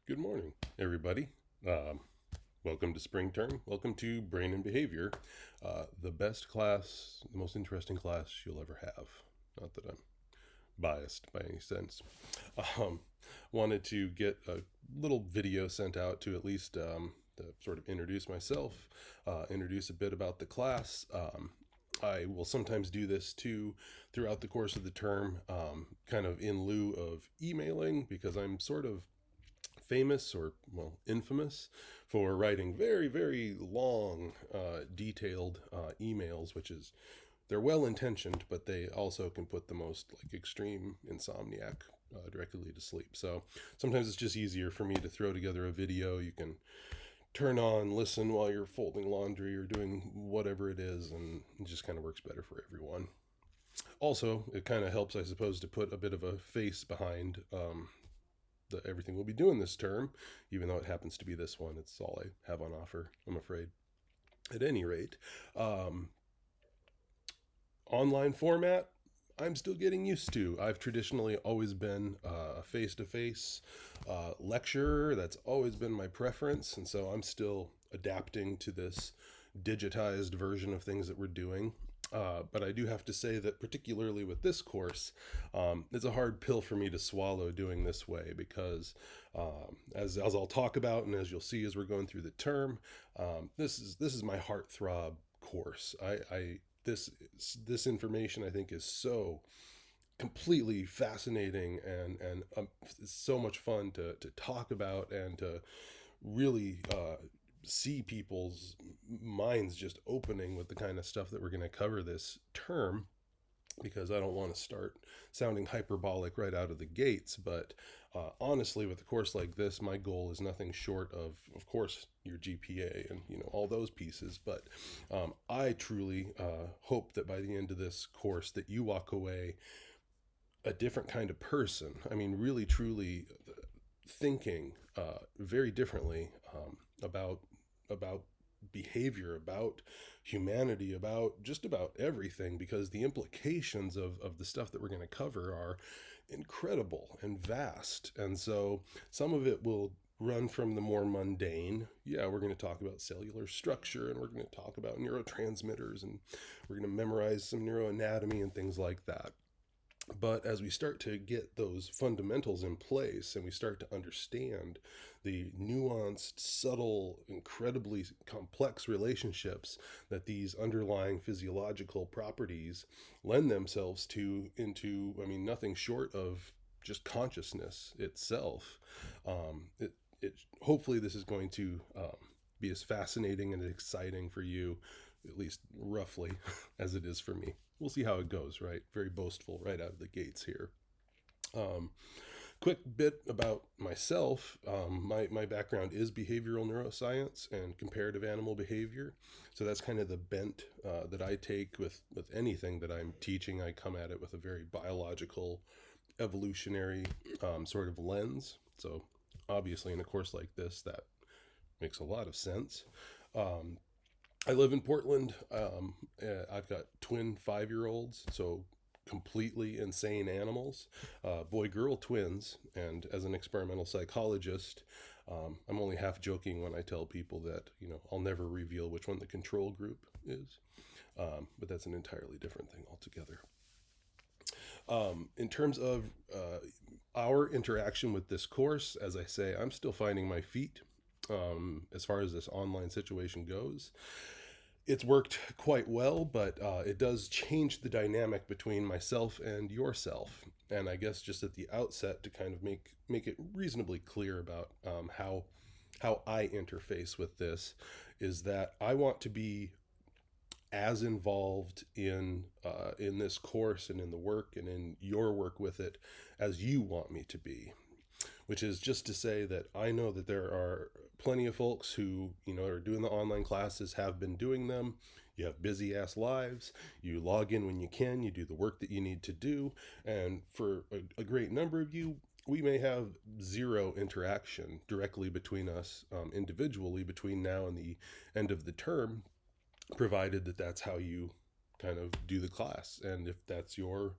Good morning, everybody. Um, Welcome to spring term. Welcome to Brain and Behavior, the best class, the most interesting class you'll ever have. Not that I'm biased by any sense. Um, Wanted to get a little video sent out to at least to sort of introduce myself, introduce a bit about the class. I will sometimes do this too throughout the course of the term, kind of in lieu of emailing, because I'm sort of famous or, well, infamous for writing very, very long, detailed emails, which is, they're well intentioned, but they also can put the most like extreme insomniac directly to sleep. So sometimes it's just easier for me to throw together a video you can turn on, listen while you're folding laundry or doing whatever it is, and it just kind of works better for everyone. Also, it kind of helps, I suppose, to put a bit of a face behind everything we'll be doing this term, even though it happens to be this one. It's all I have on offer, I'm afraid. At any rate, um, online format, I'm still getting used to. I've traditionally always been a face to face lecturer. That's always been my preference. And so I'm still adapting to this digitized version of things that we're doing. But I do have to say that, particularly with this course, it's a hard pill for me to swallow doing this way because, as I'll talk about and as you'll see as we're going through the term, this is my heartthrob course. This information I think is so completely fascinating and it's so much fun to talk about and to really see people's minds just opening with the kind of stuff that we're going to cover this term, because I don't want to start sounding hyperbolic right out of the gates. But honestly, with a course like this, my goal is nothing short of course, your GPA and all those pieces. But I truly hope that by the end of this course, that you walk away a different kind of person. I mean, really, truly thinking very differently about behavior, about humanity, about just about everything, because the implications of the stuff that we're going to cover are incredible and vast. And so some of it will run from the more mundane. Yeah, we're going to talk about cellular structure and we're going to talk about neurotransmitters and we're going to memorize some neuroanatomy and things like that. But as we start to get those fundamentals in place and we start to understand the nuanced, subtle, incredibly complex relationships that these underlying physiological properties lend themselves to, into, I mean, nothing short of just consciousness itself, it hopefully this is going to be as fascinating and exciting for you, at least roughly, as it is for me. We'll see how it goes, right? Very boastful right out of the gates here. Um, Quick bit about myself. My background is behavioral neuroscience and comparative animal behavior. So that's kind of the bent that I take with anything that I'm teaching. I come at it with a very biological, evolutionary sort of lens. So obviously, in a course like this, that makes a lot of sense. Um, I live in Portland. I've got twin 5 year olds, so completely insane animals, boy girl twins. And as an experimental psychologist, I'm only half joking when I tell people that, I'll never reveal which one the control group is. But that's an entirely different thing altogether. In terms of our interaction with this course, as I say, I'm still finding my feet as far as this online situation goes. It's worked quite well, but it does change the dynamic between myself and yourself. And I guess just at the outset, to kind of make it reasonably clear about how I interface with this, is that I want to be as involved in this course and in the work and in your work with it as you want me to be, which is just to say that I know that there are plenty of folks who, are doing the online classes, have been doing them. You have busy ass lives. You log in when you can, you do the work that you need to do. And for a great number of you, we may have zero interaction directly between us individually between now and the end of the term, provided that that's how you kind of do the class. And if that's your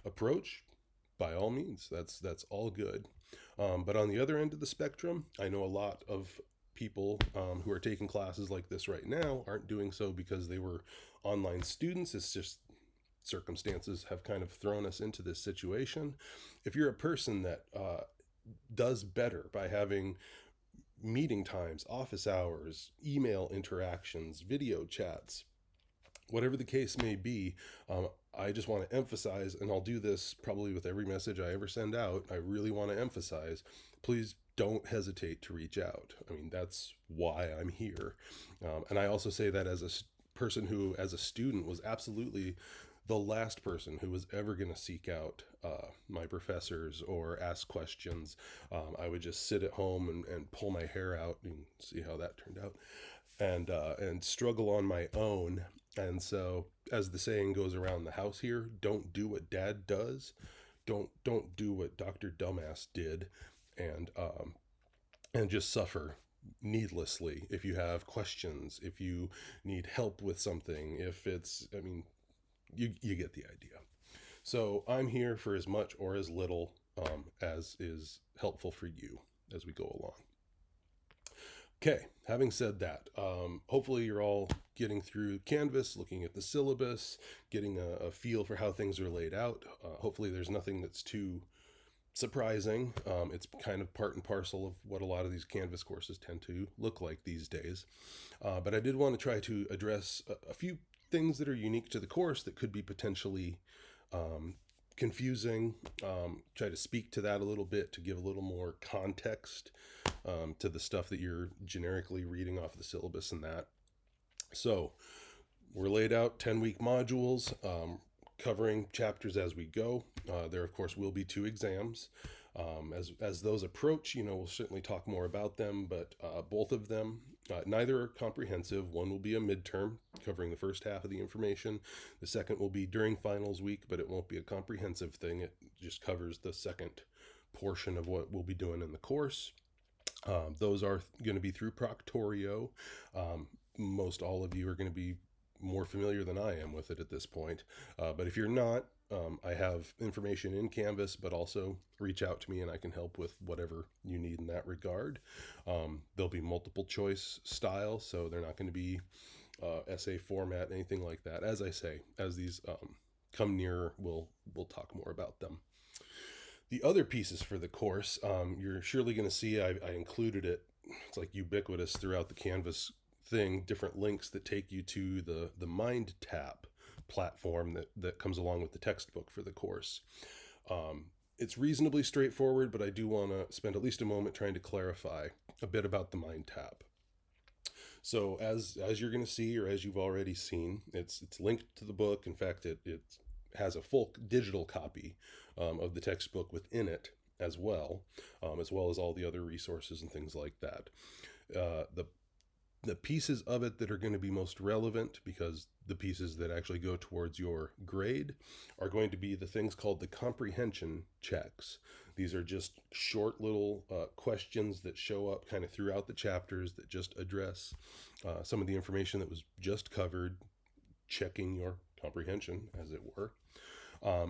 approach, by all means, that's all good. But on the other end of the spectrum, I know a lot of people who are taking classes like this right now aren't doing so because they were online students. It's just circumstances have kind of thrown us into this situation. If you're a person that does better by having meeting times, office hours, email interactions, video chats, whatever the case may be, I just want to emphasize, and I'll do this probably with every message I ever send out. I really want to emphasize, please don't hesitate to reach out. I mean, that's why I'm here. And I also say that as a person who, as a student, was absolutely the last person who was ever going to seek out my professors or ask questions. I would just sit at home and pull my hair out and see how that turned out, and struggle on my own. And so, as the saying goes around the house here, don't do what Dad does. Don't do what Dr. Dumbass did, and and just suffer needlessly if you have questions, if you need help with something, if it's, I mean, you get the idea. So I'm here for as much or as little as is helpful for you as we go along. Okay, having said that, hopefully you're all getting through Canvas, looking at the syllabus, getting a feel for how things are laid out. Hopefully there's nothing that's too surprising. It's kind of part and parcel of what a lot of these Canvas courses tend to look like these days. But I did want to try to address a few things that are unique to the course that could be potentially confusing. Try to speak to that a little bit to give a little more context to the stuff that you're generically reading off the syllabus and that. So we're laid out 10-week modules, covering chapters as we go. There, of course, will be 2 exams. As those approach, we'll certainly talk more about them, but both of them, neither are comprehensive. One will be a midterm covering the first half of the information. The second will be during finals week, but it won't be a comprehensive thing. It just covers the second portion of what we'll be doing in the course. Those are going to be through Proctorio. Most all of you are going to be more familiar than I am with it at this point. But if you're not, I have information in Canvas, but also reach out to me and I can help with whatever you need in that regard. There'll be multiple choice style, so they're not going to be essay format, anything like that. As I say, as these come nearer, we'll talk more about them. The other pieces for the course, you're surely going to see I included it. It's like ubiquitous throughout the Canvas thing, different links that take you to the MindTap platform that comes along with the textbook for the course. It's reasonably straightforward, but I do want to spend at least a moment trying to clarify a bit about the MindTap. So as you're going to see, or as you've already seen, it's linked to the book. In fact, it has a full digital copy of the textbook within it as well as all the other resources and things like that. The pieces of it that are going to be most relevant, because the pieces that actually go towards your grade, are going to be the things called the comprehension checks. These are just short little questions that show up kind of throughout the chapters that just address some of the information that was just covered, checking your comprehension, as it were.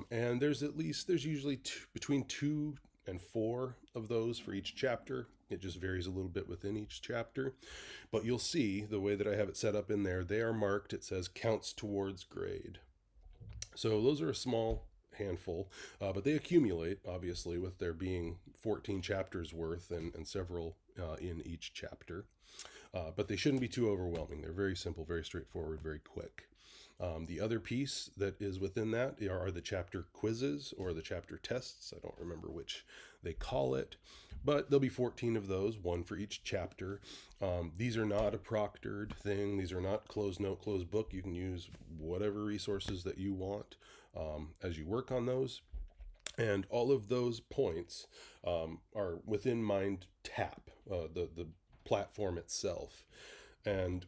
And there's usually between 2 and 4 of those for each chapter. It just varies a little bit within each chapter. But you'll see the way that I have it set up in there, they are marked. It says counts towards grade. So those are a small handful, but they accumulate, obviously, with there being 14 chapters worth and several in each chapter. But they shouldn't be too overwhelming. They're very simple, very straightforward, very quick. The other piece that is within that are the chapter quizzes or the chapter tests. I don't remember which they call it, but there'll be 14 of those, 1 for each chapter. These are not a proctored thing. These are not closed note, closed book. You can use whatever resources that you want as you work on those. And all of those points are within MindTap, the platform itself. And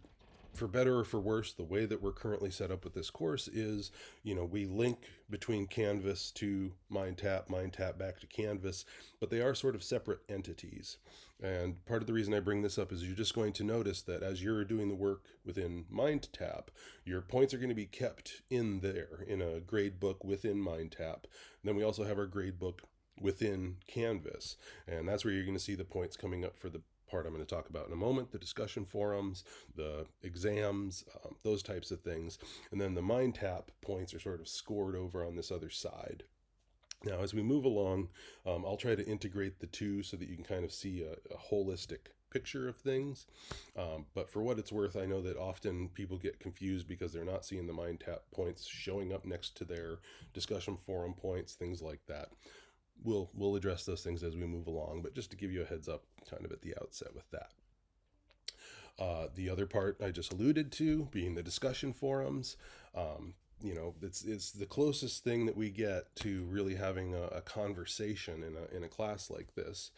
For better or for worse, the way that we're currently set up with this course is, we link between Canvas to MindTap back to Canvas, but they are sort of separate entities. And part of the reason I bring this up is you're just going to notice that as you're doing the work within MindTap, your points are going to be kept in there in a grade book within MindTap. And then we also have our grade book within Canvas, and that's where you're going to see the points coming up for the part I'm going to talk about in a moment, the discussion forums, the exams, those types of things. And then the MindTap points are sort of scored over on this other side. Now, as we move along, I'll try to integrate the two so that you can kind of see a holistic picture of things. But for what it's worth, I know that often people get confused because they're not seeing the MindTap points showing up next to their discussion forum points, things like that. We'll address those things as we move along, but just to give you a heads up kind of at the outset with that. The other part I just alluded to being the discussion forums. It's the closest thing that we get to really having a conversation in a class like this.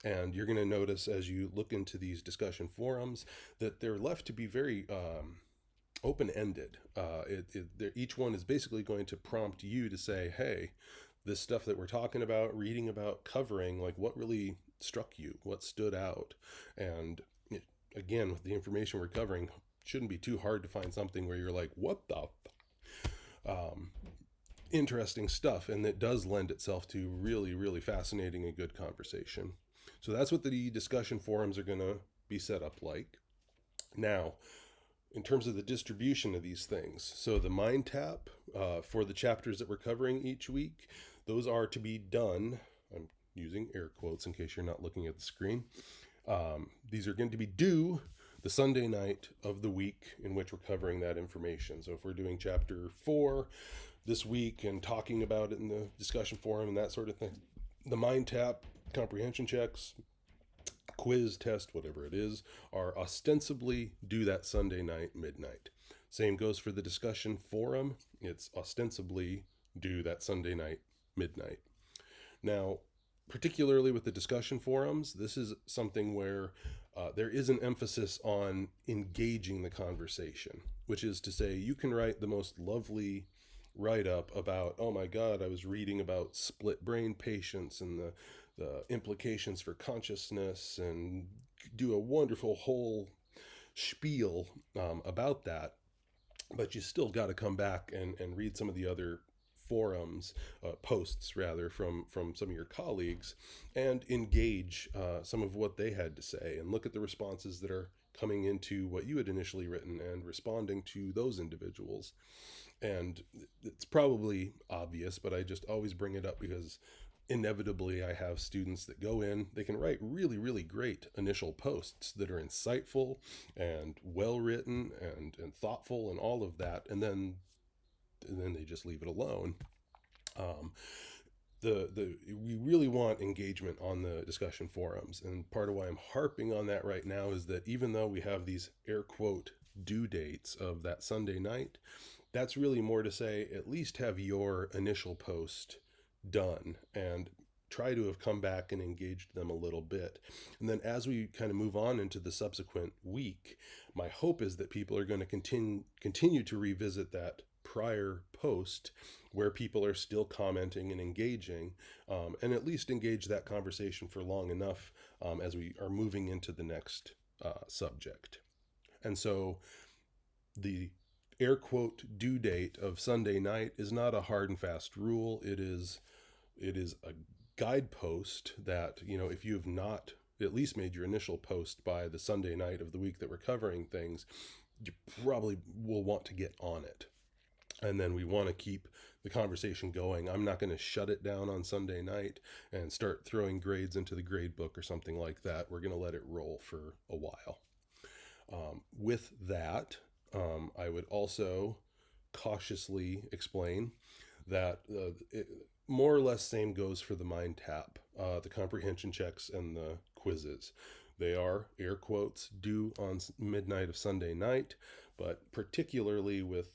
And you're going to notice as you look into these discussion forums that they're left to be very open-ended. Each one is basically going to prompt you to say, hey, this stuff that we're talking about, reading about, covering, like what really struck you, what stood out. And again, with the information we're covering, shouldn't be too hard to find something where you're like, what the interesting stuff. And it does lend itself to really, really fascinating and good conversation. So that's what the discussion forums are going to be set up like. Now, in terms of the distribution of these things, so the MindTap for the chapters that we're covering each week, those are to be done, I'm using air quotes in case you're not looking at the screen. These are going to be due the Sunday night of the week in which we're covering that information. So if we're doing chapter 4 this week and talking about it in the discussion forum and that sort of thing, the MindTap comprehension checks, quiz, test, whatever it is, are ostensibly due that Sunday night, midnight. Same goes for the discussion forum. It's ostensibly due that Sunday night, midnight. Now, particularly with the discussion forums, this is something where there is an emphasis on engaging the conversation, which is to say you can write the most lovely write-up about, oh my God, I was reading about split brain patients and the implications for consciousness, and do a wonderful whole spiel about that. But you still got to come back and read some of the other forums, posts rather, from some of your colleagues, and engage some of what they had to say, and look at the responses that are coming into what you had initially written and responding to those individuals. And it's probably obvious, but I just always bring it up because inevitably I have students that go in, they can write really, really great initial posts that are insightful and well written and thoughtful and all of that, and then they just leave it alone. We really want engagement on the discussion forums, and part of why I'm harping on that right now is that even though we have these air quote due dates of that Sunday night, that's really more to say at least have your initial post done and try to have come back and engaged them a little bit. And then as we kind of move on into the subsequent week, my hope is that people are going to continue to revisit that prior post where people are still commenting and engaging, and at least engage that conversation for long enough as we are moving into the next subject. And so the air quote due date of Sunday night is not a hard and fast rule. It is a guidepost that, if you have not at least made your initial post by the Sunday night of the week that we're covering things, you probably will want to get on it. And then we want to keep the conversation going. I'm not going to shut it down on Sunday night and start throwing grades into the grade book or something like that. We're going to let it roll for a while. With that, I would also cautiously explain that more or less same goes for the MindTap, the comprehension checks and the quizzes. They are, air quotes, due on midnight of Sunday night, but particularly with,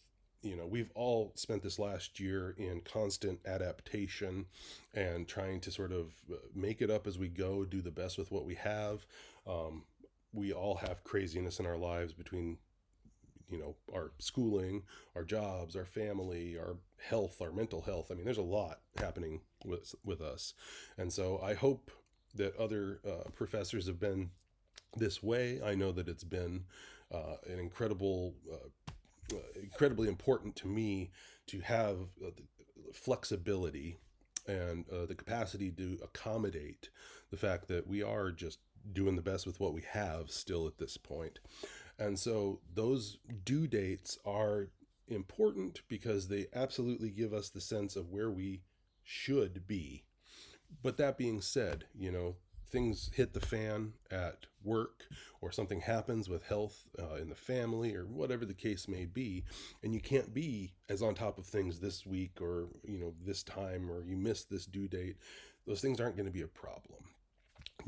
we've all spent this last year in constant adaptation and trying to sort of make it up as we go, do the best with what we have. We all have craziness in our lives between our schooling, our jobs, our family, our health, our mental health. I mean, there's a lot happening with us. And so I hope that other professors have been this way. I know that it's been an incredibly important to me to have the flexibility and the capacity to accommodate the fact that we are just doing the best with what we have still at this point. And so those due dates are important because they absolutely give us the sense of where we should be. But that being said, things hit the fan at work, or something happens with health in the family, or whatever the case may be, and you can't be as on top of things this week, or this time, or you miss this due date. Those things aren't going to be a problem.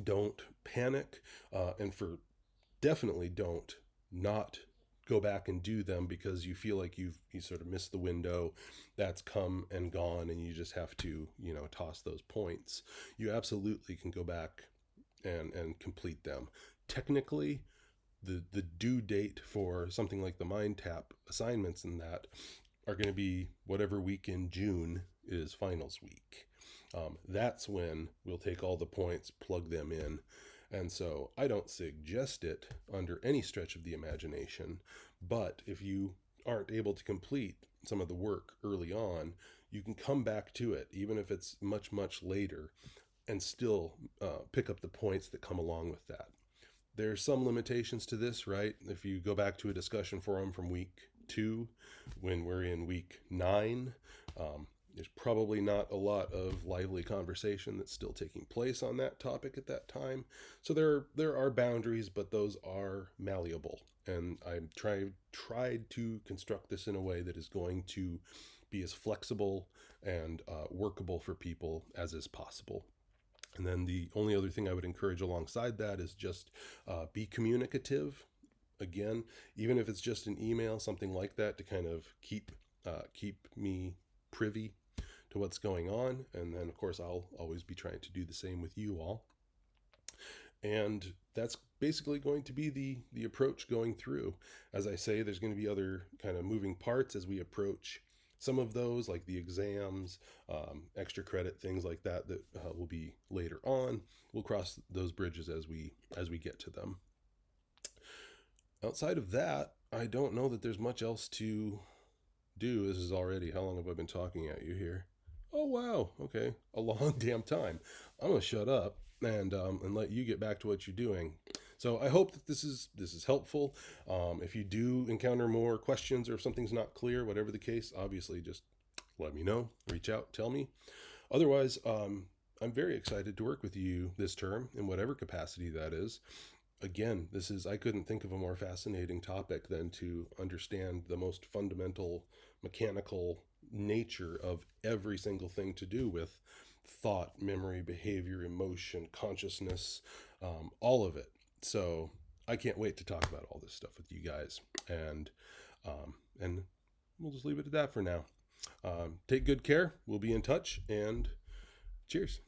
Don't panic, and for definitely don't not go back and do them because you feel like you sort of missed the window. That's come and gone, and you just have to toss those points. You absolutely can go back and complete them. Technically, the due date for something like the Mind Tap assignments and that are going to be whatever week in June is finals week. That's when we'll take all the points, plug them in. And so I don't suggest it under any stretch of the imagination, but if you aren't able to complete some of the work early on, you can come back to it, even if it's much, much later, and still pick up the points that come along with that. There's some limitations to this, right? If you go back to a discussion forum from week 2, when we're in week 9, there's probably not a lot of lively conversation that's still taking place on that topic at that time. So there are boundaries, but those are malleable. And I've tried to construct this in a way that is going to be as flexible and workable for people as is possible. And then the only other thing I would encourage alongside that is just be communicative. Again, even if it's just an email, something like that, to kind of keep me privy to what's going on. And then, of course, I'll always be trying to do the same with you all. And that's basically going to be the approach going through. As I say, there's going to be other kind of moving parts as we approach some of those, like the exams, extra credit, things like that will be later on. We'll cross those bridges as we get to them. Outside of that, I don't know that there's much else to do. This is already, how long have I been talking at you here? Oh, wow. Okay. A long damn time. I'm going to shut up and let you get back to what you're doing. So I hope that this is helpful. If you do encounter more questions, or if something's not clear, whatever the case, obviously just let me know, reach out, tell me. Otherwise, I'm very excited to work with you this term in whatever capacity that is. Again, I couldn't think of a more fascinating topic than to understand the most fundamental mechanical nature of every single thing to do with thought, memory, behavior, emotion, consciousness, all of it. So I can't wait to talk about all this stuff with you guys, and we'll just leave it at that for now. Take good care. We'll be in touch, and cheers.